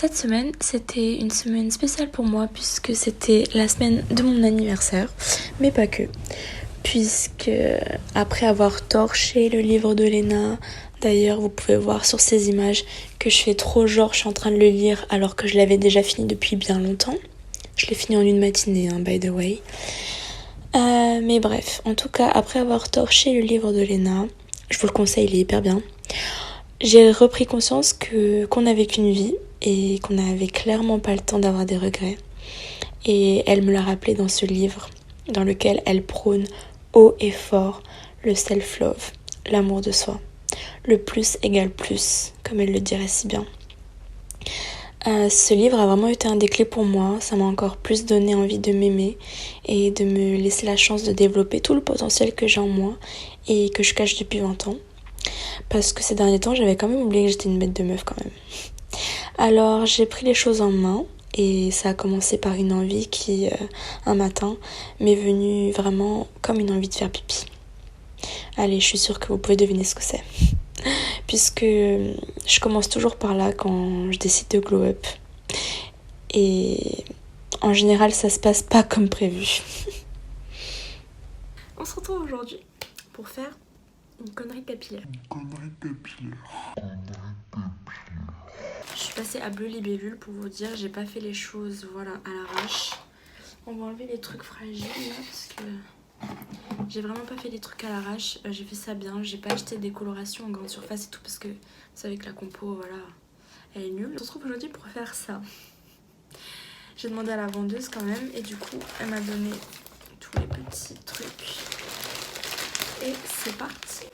Cette semaine, c'était une semaine spéciale pour moi puisque c'était la semaine de mon anniversaire, mais pas que. Puisque après avoir torché le livre de Léna, d'ailleurs vous pouvez voir sur ces images que je fais trop genre je suis en train de le lire alors que je l'avais déjà fini depuis bien longtemps. Je l'ai fini en une matinée, by the way. Mais bref, en tout cas, après avoir torché le livre de Léna, je vous le conseille, il est hyper bien. J'ai repris conscience qu'on n'avait qu'une vie et qu'on n'avait clairement pas le temps d'avoir des regrets. Et elle me l'a rappelé dans ce livre, dans lequel elle prône haut et fort le self-love, l'amour de soi. Le plus égale plus, comme elle le dirait si bien. Ce livre a vraiment été un déclic pour moi, ça m'a encore plus donné envie de m'aimer et de me laisser la chance de développer tout le potentiel que j'ai en moi et que je cache depuis 20 ans. Parce que ces derniers temps, j'avais quand même oublié que j'étais une bête de meuf quand même. Alors j'ai pris les choses en main et ça a commencé par une envie qui, un matin, m'est venue vraiment comme une envie de faire pipi. Allez, je suis sûre que vous pouvez deviner ce que c'est. Puisque je commence toujours par là quand je décide de glow up. Et en général, ça se passe pas comme prévu. On se retrouve aujourd'hui pour faire une connerie capillaire. Je suis passée à Bleu Libellule pour vous dire, j'ai pas fait les choses voilà, à l'arrache. On va enlever les trucs fragiles là parce que j'ai vraiment pas fait les trucs à l'arrache. J'ai fait ça bien, j'ai pas acheté des colorations en grande surface et tout parce que vous savez que la compo, voilà, elle est nulle. On se retrouve aujourd'hui pour faire ça. J'ai demandé à la vendeuse quand même et du coup elle m'a donné tous les petits trucs. Et c'est parti.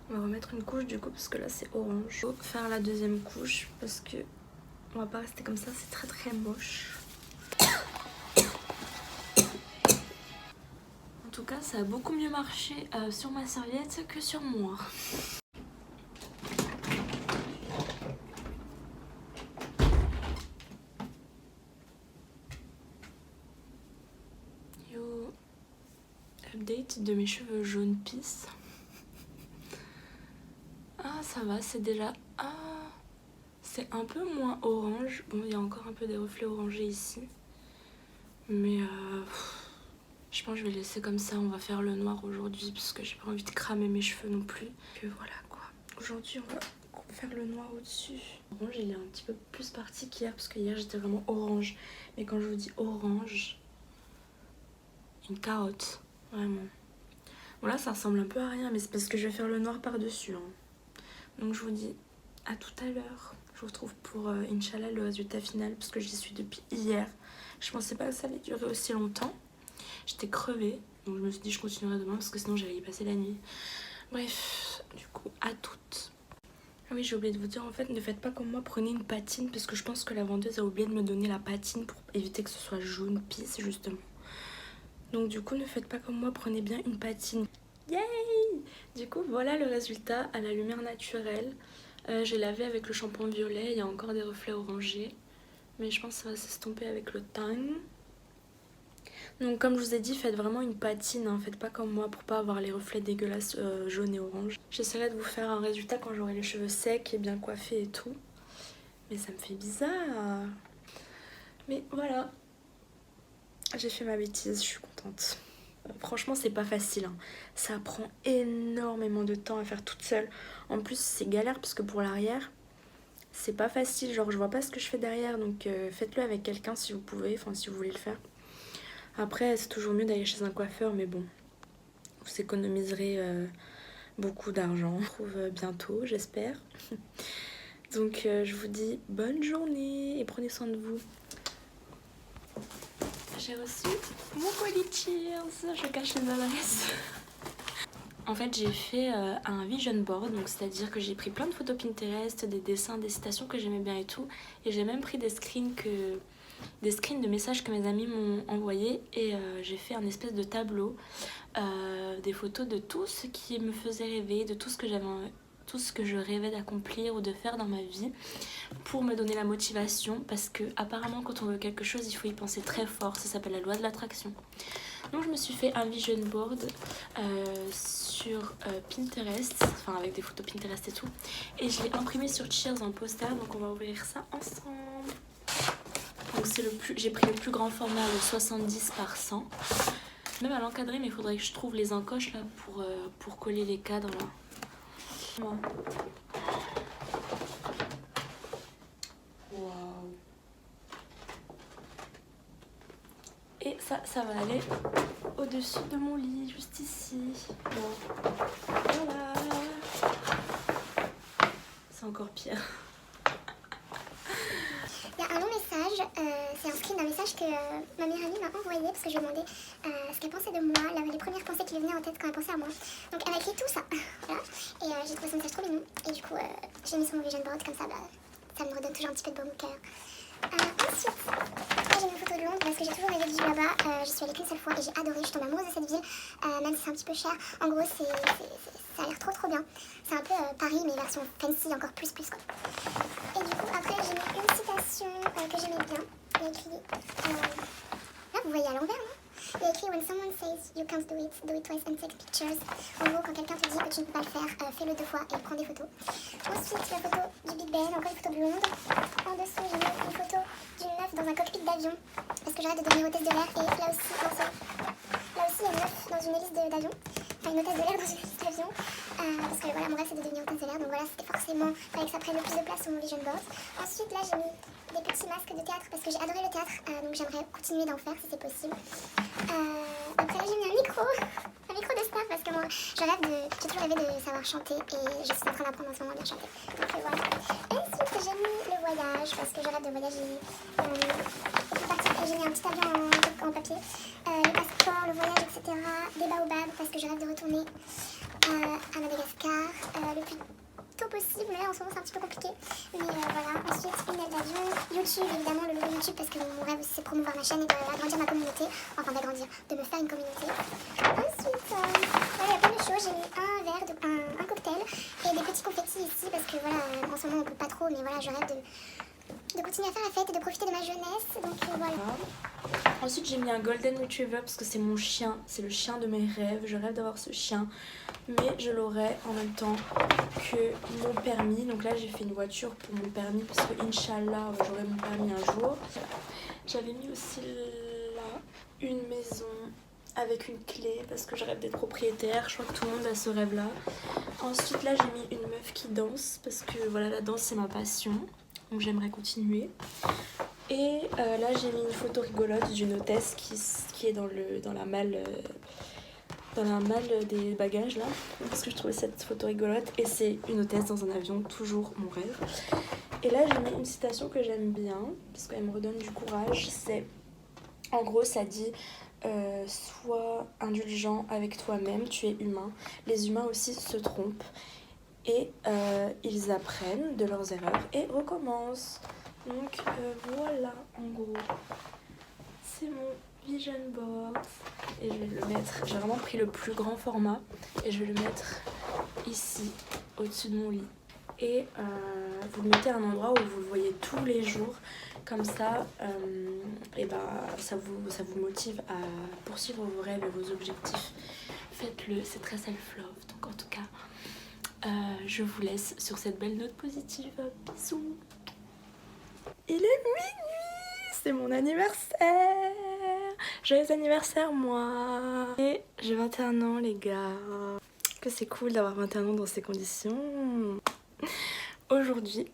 On va remettre une couche du coup parce que là c'est orange. Il faut faire la deuxième couche parce que on va pas rester comme ça, c'est très très moche. En tout cas ça a beaucoup mieux marché sur ma serviette que sur moi. Yo, update de mes cheveux jaunes pisse. Ah ça va, c'est déjà... Ah, c'est un peu moins orange. Bon, il y a encore un peu des reflets orangés ici. Mais je pense que je vais laisser comme ça. On va faire le noir aujourd'hui parce que j'ai pas envie de cramer mes cheveux non plus. Que voilà quoi. Aujourd'hui on va faire le noir au-dessus. Orange il est un petit peu plus parti qu'hier parce que hier j'étais vraiment orange. Mais quand je vous dis orange, une carotte. Vraiment. Bon là ça ressemble un peu à rien mais c'est parce que je vais faire le noir par-dessus. Hein. Donc je vous dis à tout à l'heure. Je vous retrouve pour Inch'Allah le résultat final parce que j'y suis depuis hier. Je pensais pas que ça allait durer aussi longtemps. J'étais crevée. Donc je me suis dit je continuerai demain parce que sinon j'allais y passer la nuit. Bref, du coup à toutes. Ah oui, j'ai oublié de vous dire en fait, ne faites pas comme moi, prenez une patine parce que je pense que la vendeuse a oublié de me donner la patine pour éviter que ce soit jaune pisse justement. Donc du coup ne faites pas comme moi, prenez bien une patine. Yay! Du coup voilà le résultat à la lumière naturelle. J'ai lavé avec le shampoing violet, il y a encore des reflets orangés. Mais je pense que ça va s'estomper avec le temps. Donc comme je vous ai dit, faites vraiment une patine, hein. Faites pas comme moi pour pas avoir les reflets dégueulasses jaune et orange. J'essaierai de vous faire un résultat quand j'aurai les cheveux secs et bien coiffés et tout. Mais ça me fait bizarre. Mais voilà. J'ai fait ma bêtise, je suis contente. Franchement c'est pas facile, hein. Ça prend énormément de temps à faire toute seule. En plus c'est galère parce que pour l'arrière c'est pas facile, genre je vois pas ce que je fais derrière. Donc faites-le avec quelqu'un si vous pouvez, enfin si vous voulez le faire. Après c'est toujours mieux d'aller chez un coiffeur mais bon, vous économiserez beaucoup d'argent. On se retrouve bientôt j'espère. Donc je vous dis bonne journée et prenez soin de vous. j'ai reçu mon colis Cheers. Je cache les adresses. En fait, j'ai fait un vision board, donc c'est-à-dire que j'ai pris plein de photos Pinterest, des dessins, des citations que j'aimais bien et tout. Et j'ai même pris des screens de messages que mes amis m'ont envoyés. Et j'ai fait un espèce de tableau, des photos de tout ce qui me faisait rêver, de tout ce que je rêvais d'accomplir ou de faire dans ma vie, pour me donner la motivation, parce que apparemment quand on veut quelque chose, il faut y penser très fort. Ça s'appelle la loi de l'attraction. Donc je me suis fait un vision board sur Pinterest, enfin avec des photos Pinterest et tout, et je l'ai imprimé sur Cheers en poster, donc on va ouvrir ça ensemble. Donc j'ai pris le plus grand format, le 70 par 100, même à l'encadrer, mais il faudrait que je trouve les encoches là pour coller les cadres là. Waouh. Et ça va aller au-dessus de mon lit, juste ici. Bon. Voilà. C'est encore pire. Il y a un long message, c'est un screen d'un message que ma meilleure amie m'a envoyé parce que je lui ai demandé ce qu'elle pensait de moi, les premières pensées qui lui venaient en tête quand elle pensait à moi. Donc elle a écrit tout ça, voilà. Et j'ai trouvé ce message trop mignon. Et du coup, j'ai mis sur mon vision board, comme ça, ça me redonne toujours un petit peu de baume au cœur. Ensuite, là j'ai mis une photo de Londres parce que j'ai toujours rêvé de vivre là-bas. J'y suis allée qu'une seule fois et j'ai adoré, je suis tombée amoureuse de cette ville, même si c'est un petit peu cher. En gros, ça a l'air trop bien. C'est un peu Paris mais version fancy, encore plus quoi. Et du coup, après j'ai mis une citation que j'aimais bien. Il y a écrit, là vous voyez à l'envers, non? Il y a écrit: When someone says you can't do it twice and take pictures. En gros, quand quelqu'un te dit que tu ne peux pas le faire, fais-le 2 fois et prends des photos. Ensuite, la photo du Big Ben, encore une photo de Londres. En dessous, j'ai mis une photo d'une meuf dans un cockpit d'avion, parce que j'arrête de devenir hôtesse de l'air. Et là aussi, il y a une meuf dans une hélice d'avion. Enfin, une hôtesse de l'air dans une hélice d'avion. Parce que voilà, mon rêve c'est de devenir hôtesse de l'air. Donc voilà, c'était forcément, fallait que ça prenne le plus de place sur mon vision board. Ensuite, là, j'ai mis des petits masques de théâtre parce que j'ai adoré le théâtre, donc j'aimerais continuer d'en faire si c'est possible. Après là j'ai mis un micro de star parce que moi j'ai toujours rêvé de savoir chanter et je suis en train d'apprendre en ce moment à bien chanter. Donc voilà. Et ensuite j'ai mis le voyage parce que je rêve de voyager. J'ai mis un petit avion en papier, le passeport, le voyage, etc. Des baobabs parce que je rêve de retourner à Madagascar le plus tôt possible, mais là en ce moment c'est un petit peu compliqué. Mais voilà, ensuite une aide d'avion, YouTube évidemment, le logo YouTube parce que mon rêve aussi c'est de promouvoir ma chaîne et d'agrandir ma communauté, enfin d'agrandir, de me faire une communauté. Ensuite, là il y a plein de choses, j'ai mis un verre, un cocktail et des petits confettis ici parce que voilà, en ce moment on peut pas trop, mais voilà, je rêve de continuer à faire la fête et de profiter de ma jeunesse, donc voilà. Ensuite j'ai mis un Golden Retriever parce que c'est mon chien, c'est le chien de mes rêves, je rêve d'avoir ce chien, mais je l'aurai en même temps que mon permis. Donc là j'ai fait une voiture pour mon permis parce que Inch'Allah j'aurai mon permis un jour. J'avais mis aussi là une maison avec une clé parce que je rêve d'être propriétaire, je crois que tout le monde a ce rêve là. Ensuite là j'ai mis une meuf qui danse parce que voilà, la danse c'est ma passion, donc j'aimerais continuer. Et là j'ai mis une photo rigolote d'une hôtesse qui est dans la malle des bagages là, parce que je trouvais cette photo rigolote et c'est une hôtesse dans un avion, toujours mon rêve. Et là j'ai mis une citation que j'aime bien parce qu'elle me redonne du courage. C'est en gros ça dit sois indulgent avec toi-même, tu es humain, les humains aussi se trompent et ils apprennent de leurs erreurs et recommencent. Donc voilà, en gros, c'est mon vision board et je vais le mettre, j'ai vraiment pris le plus grand format et je vais le mettre ici, au-dessus de mon lit. Et vous le mettez à un endroit où vous le voyez tous les jours, comme ça, et ça vous motive à poursuivre vos rêves et vos objectifs. Faites-le, c'est très self-love, donc en tout cas, je vous laisse sur cette belle note positive. Bisous. Il est minuit, c'est mon anniversaire. Joyeux anniversaire moi. Et j'ai 21 ans les gars. Que c'est cool d'avoir 21 ans dans ces conditions. Aujourd'hui,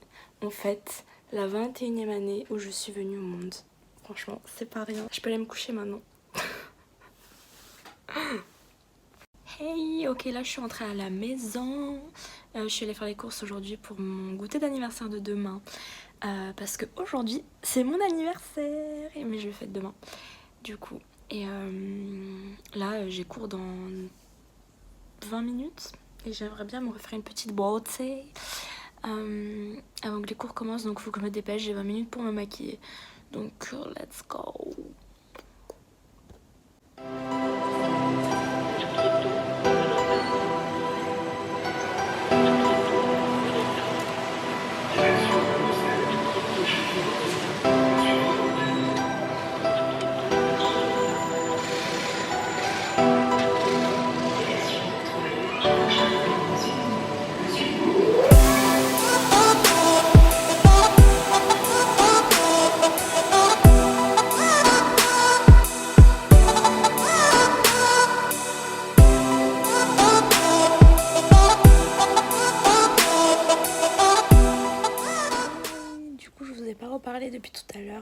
on fête la 21e année où je suis venue au monde. Franchement, c'est pas rien. Je peux aller me coucher maintenant. Hey, ok, là je suis rentrée à la maison. Je suis allée faire les courses aujourd'hui pour mon goûter d'anniversaire de demain. Parce que aujourd'hui c'est mon anniversaire, mais je le fête demain. du coup. Et là, j'ai cours dans 20 minutes et j'aimerais bien me refaire une petite beauté avant que les cours commencent, donc il faut que je me dépêche, j'ai 20 minutes pour me maquiller. Donc let's go. Pas reparlé depuis tout à l'heure,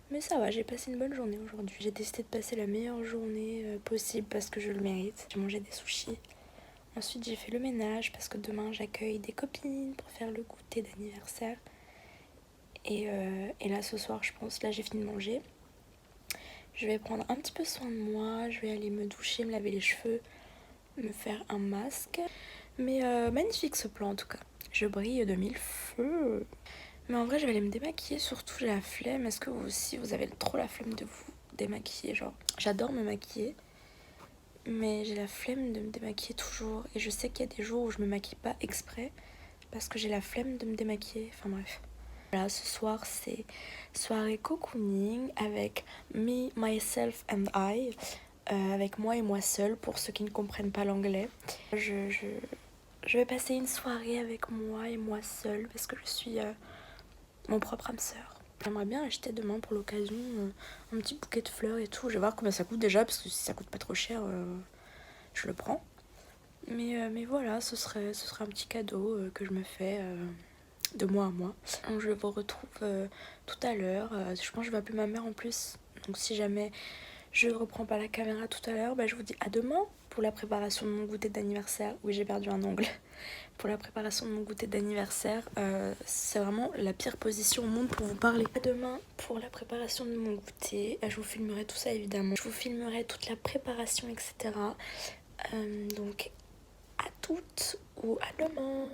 mais ça va, j'ai passé une bonne journée aujourd'hui. J'ai décidé de passer la meilleure journée possible parce que je le mérite. J'ai mangé des sushis, ensuite j'ai fait le ménage parce que demain j'accueille des copines pour faire le goûter d'anniversaire, et là ce soir je pense, là j'ai fini de manger, je vais prendre un petit peu soin de moi, je vais aller me doucher, me laver les cheveux, me faire un masque, mais magnifique ce plan en tout cas, je brille de mille feux. Mais en vrai, je vais aller me démaquiller, surtout j'ai la flemme. Est-ce que vous aussi, vous avez trop la flemme de vous démaquiller? Genre, j'adore me maquiller, mais j'ai la flemme de me démaquiller toujours. Et je sais qu'il y a des jours où je me maquille pas exprès parce que j'ai la flemme de me démaquiller. Enfin bref. Là, ce soir, c'est soirée cocooning avec me, myself and I. Avec moi et moi seule, pour ceux qui ne comprennent pas l'anglais. Je vais passer une soirée avec moi et moi seule parce que je suis... mon propre âme sœur. J'aimerais bien acheter demain pour l'occasion un petit bouquet de fleurs et tout. Je vais voir combien ça coûte déjà, parce que si ça coûte pas trop cher, je le prends. Mais voilà, ce serait un petit cadeau que je me fais de moi à moi. Donc je vous retrouve tout à l'heure. Je pense que je vais appeler ma mère en plus. Donc si jamais je ne reprends pas la caméra tout à l'heure, je vous dis à demain pour la préparation de mon goûter d'anniversaire. Oui, j'ai perdu un ongle. Pour la préparation de mon goûter d'anniversaire, c'est vraiment la pire position au monde pour vous parler. À demain pour la préparation de mon goûter. Je vous filmerai tout ça évidemment. Je vous filmerai toute la préparation, etc. Donc à toutes ou à demain.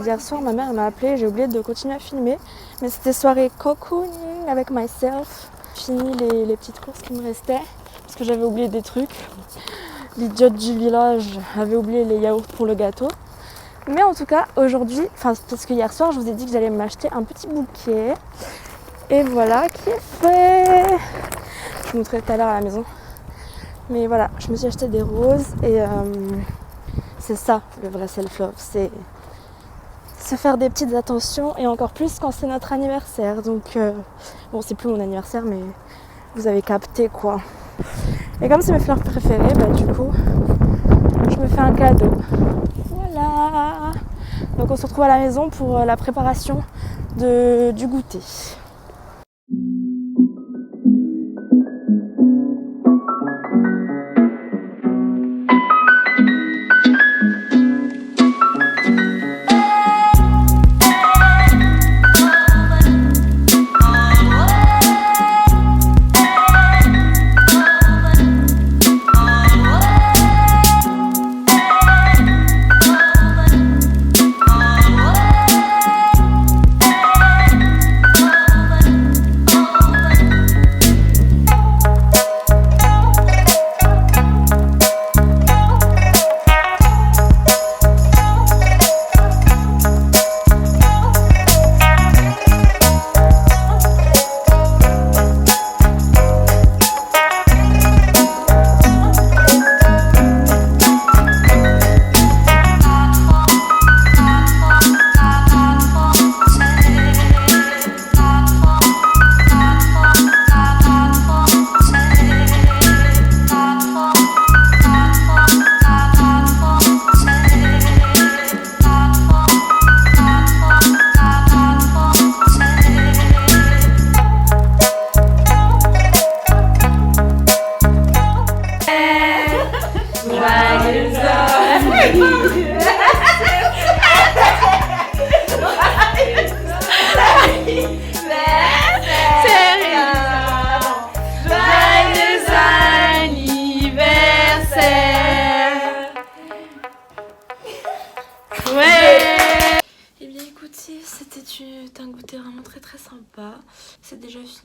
Hier soir, ma mère m'a appelé, j'ai oublié de continuer à filmer, mais c'était soirée cocooning avec myself. J'ai fini les petites courses qui me restaient parce que j'avais oublié des trucs. L'idiote du village avait oublié les yaourts pour le gâteau. Mais en tout cas, aujourd'hui, parce que hier soir, je vous ai dit que j'allais m'acheter un petit bouquet. Et voilà qui est fait. Je vous montrerai tout à l'heure à la maison. Mais voilà, je me suis acheté des roses et c'est ça le vrai self-love, c'est se faire des petites attentions, et encore plus quand c'est notre anniversaire. Donc bon, c'est plus mon anniversaire, mais vous avez capté quoi. Et comme c'est mes fleurs préférées, du coup je me fais un cadeau. Voilà. Donc on se retrouve à la maison pour la préparation du goûter.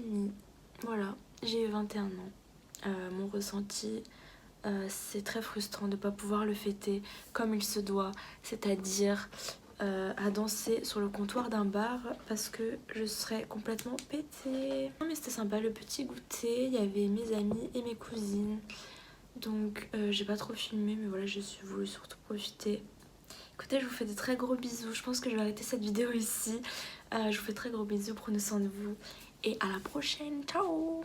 fini. Voilà, j'ai eu 21 ans. Mon ressenti, c'est très frustrant de ne pas pouvoir le fêter comme il se doit, c'est-à-dire à danser sur le comptoir d'un bar parce que je serais complètement pétée. Non mais c'était sympa le petit goûter, il y avait mes amis et mes cousines. Donc j'ai pas trop filmé mais voilà, j'ai voulu surtout profiter. Écoutez, je vous fais de très gros bisous. Je pense que je vais arrêter cette vidéo ici. Je vous fais de très gros bisous, prenez soin de vous et à la prochaine. Ciao.